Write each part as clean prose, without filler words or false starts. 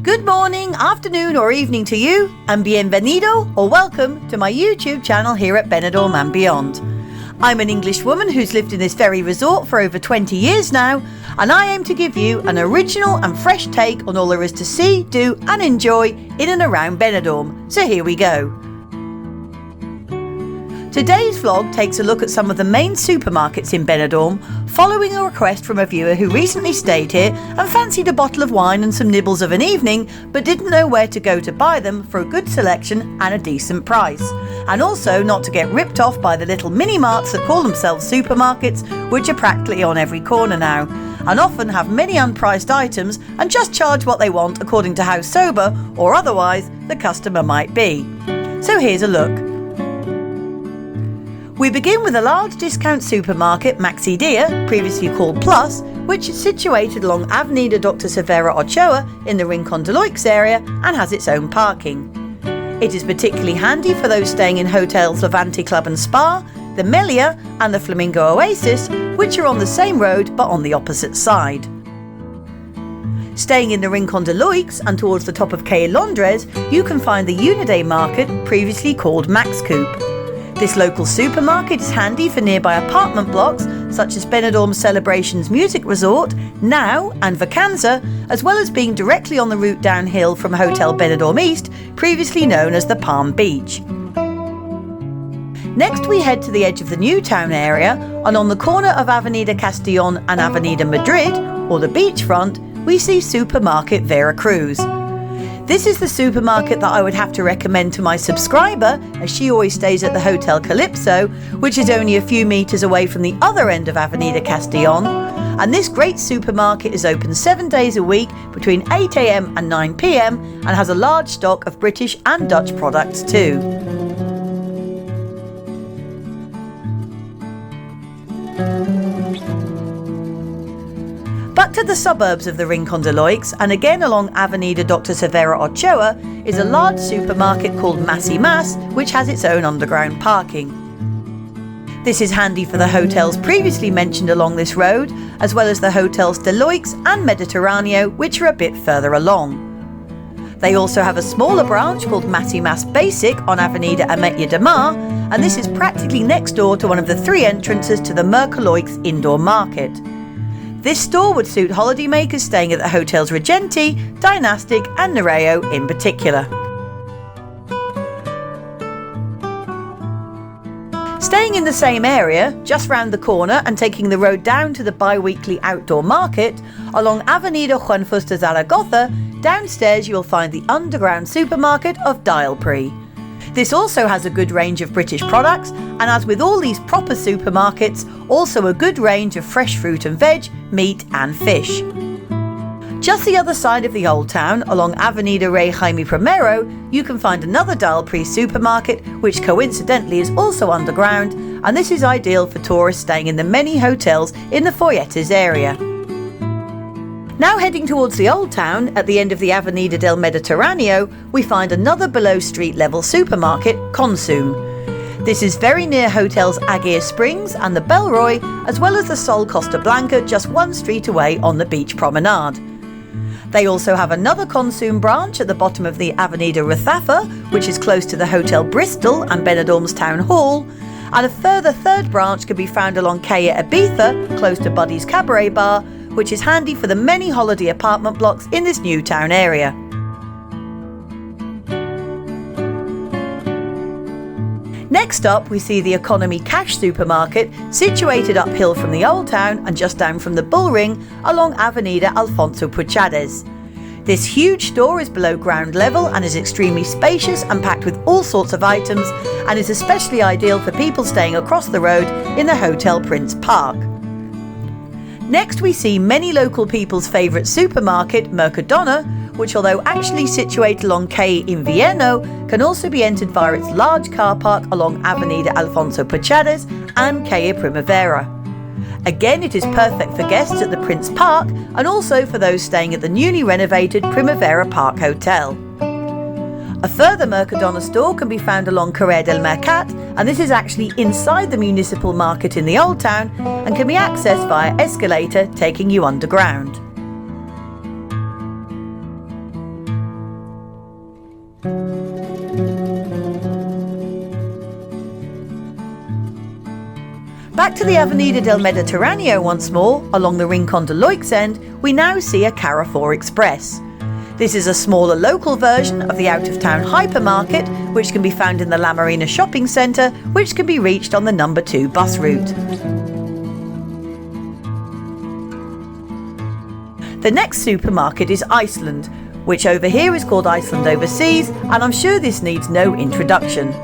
Good morning, afternoon or evening to you, and bienvenido or welcome to my YouTube channel here at Benidorm and beyond. I'm an English woman who's lived in this very resort for over 20 years now, and I aim to give you an original and fresh take on all there is to see, do and enjoy in and around Benidorm. So here we go. Today's vlog takes a look at some of the main supermarkets in Benidorm, following a request from a viewer who recently stayed here and fancied a bottle of wine and some nibbles of an evening, but didn't know where to go to buy them for a good selection and a decent price. And also not to get ripped off by the little mini marts that call themselves supermarkets, which are practically on every corner now, and often have many unpriced items and just charge what they want according to how sober or otherwise the customer might be. So here's a look. We begin with a large discount supermarket, Maxi Deer, previously called Plus, which is situated along Avenida Dr. Severo Ochoa in the Rincon de Loix area and has its own parking. It is particularly handy for those staying in hotels Levante Club and Spa, the Melia and the Flamingo Oasis, which are on the same road but on the opposite side. Staying in the Rincon de Loix and towards the top of Calle Londres, you can find the Uniday market, previously called Max Coop. This local supermarket is handy for nearby apartment blocks such as Benidorm Celebrations Music Resort, Now and Vacanza, as well as being directly on the route downhill from Hotel Benidorm East, previously known as the Palm Beach. Next we head to the edge of the New Town area, and on the corner of Avenida Castellón and Avenida Madrid, or the beachfront, we see Supermarket Veracruz. This is the supermarket that I would have to recommend to my subscriber, as she always stays at the Hotel Calypso, which is only a few metres away from the other end of Avenida Castellón. And this great supermarket is open 7 days a week between 8 AM and 9 PM and has a large stock of British and Dutch products too. Back to the suburbs of the Rincon de Loix, and again along Avenida Dr. Severo Ochoa, is a large supermarket called Massimasu, which has its own underground parking. This is handy for the hotels previously mentioned along this road, as well as the hotels de Loix and Mediterraneo, which are a bit further along. They also have a smaller branch called Massimas Basic on Avenida Ametlla de Mar, and this is practically next door to one of the 3 entrances to the Mercadona indoor market. This store would suit holidaymakers staying at the hotels Regenti, Dynastic and Nereo in particular. Staying in the same area, just round the corner and taking the road down to the bi-weekly outdoor market, along Avenida Juan Fuster Zaragoza, downstairs you will find the underground supermarket of Dialprix. This also has a good range of British products, and as with all these proper supermarkets, also a good range of fresh fruit and veg, meat and fish. Just the other side of the Old Town, along Avenida Rey Jaime Primero, you can find another Dialprix supermarket, which coincidentally is also underground, and this is ideal for tourists staying in the many hotels in the Folletes area. Now heading towards the Old Town, at the end of the Avenida del Mediterraneo, we find another below street level supermarket, Consum. This is very near hotels Aguirre Springs and the Belroy, as well as the Sol Costa Blanca just 1 street away on the beach promenade. They also have another Consum branch at the bottom of the Avenida Rathafa, which is close to the Hotel Bristol and Benidorm's Town Hall, and a further 3rd branch can be found along Calle Ibiza, close to Buddy's Cabaret Bar, which is handy for the many holiday apartment blocks in this new town area. Next up we see the Economy Cash supermarket, situated uphill from the Old Town and just down from the Bull Ring along Avenida Alfonso Puchades. This huge store is below ground level and is extremely spacious and packed with all sorts of items, and is especially ideal for people staying across the road in the Hotel Prince Park. Next we see many local people's favourite supermarket, Mercadona, which although actually situated along Calle Invierno, can also be entered via its large car park along Avenida Alfonso Puchades and Calle Primavera. Again, it is perfect for guests at the Prince Park and also for those staying at the newly renovated Primavera Park Hotel. A further Mercadona store can be found along Carrer del Mercat, and this is actually inside the municipal market in the Old Town and can be accessed via escalator taking you underground. Back to the Avenida del Mediterraneo once more, along the Rincon de Leixend, we now see a Carrefour Express. This is a smaller local version of the out-of-town hypermarket, which can be found in the La Marina shopping centre, which can be reached on the number 2 bus route. The next supermarket is Iceland, which over here is called Iceland Overseas, and I'm sure this needs no introduction.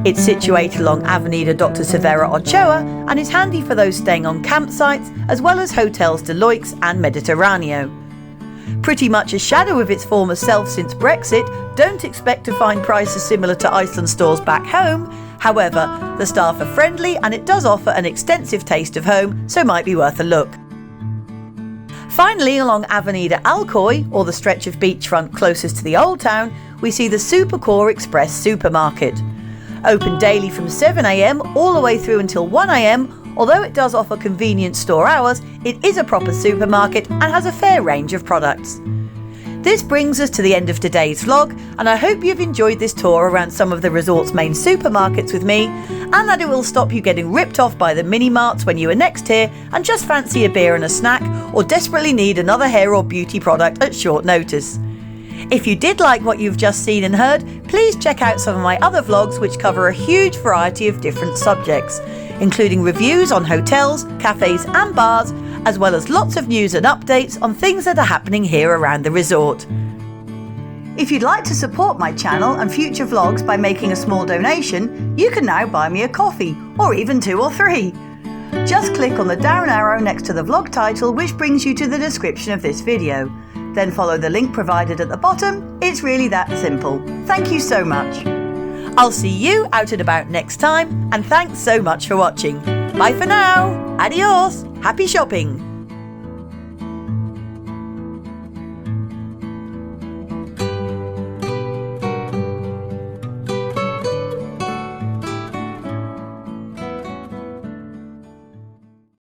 It's situated along Avenida Dr. Severo Ochoa and is handy for those staying on campsites, as well as hotels Deloitte and Mediterraneo. Pretty much a shadow of its former self since Brexit, don't expect to find prices similar to Iceland stores back home. However, the staff are friendly and it does offer an extensive taste of home, so might be worth a look. Finally, along Avenida Alcoy, or the stretch of beachfront closest to the Old Town, we see the Supercor Express supermarket. Open daily from 7 a.m. all the way through until 1 a.m, although it does offer convenient store hours, it is a proper supermarket and has a fair range of products. This brings us to the end of today's vlog, and I hope you've enjoyed this tour around some of the resort's main supermarkets with me, and that it will stop you getting ripped off by the mini-marts when you are next here and just fancy a beer and a snack, or desperately need another hair or beauty product at short notice. If you did like what you've just seen and heard, please check out some of my other vlogs which cover a huge variety of different subjects, including reviews on hotels, cafes and bars, as well as lots of news and updates on things that are happening here around the resort. If you'd like to support my channel and future vlogs by making a small donation, you can now buy me a coffee, or even 2 or 3. Just click on the down arrow next to the vlog title, which brings you to the description of this video. Then follow the link provided at the bottom. It's really that simple. Thank you so much. I'll see you out and about next time, and thanks so much for watching. Bye for now. Adios. Happy shopping.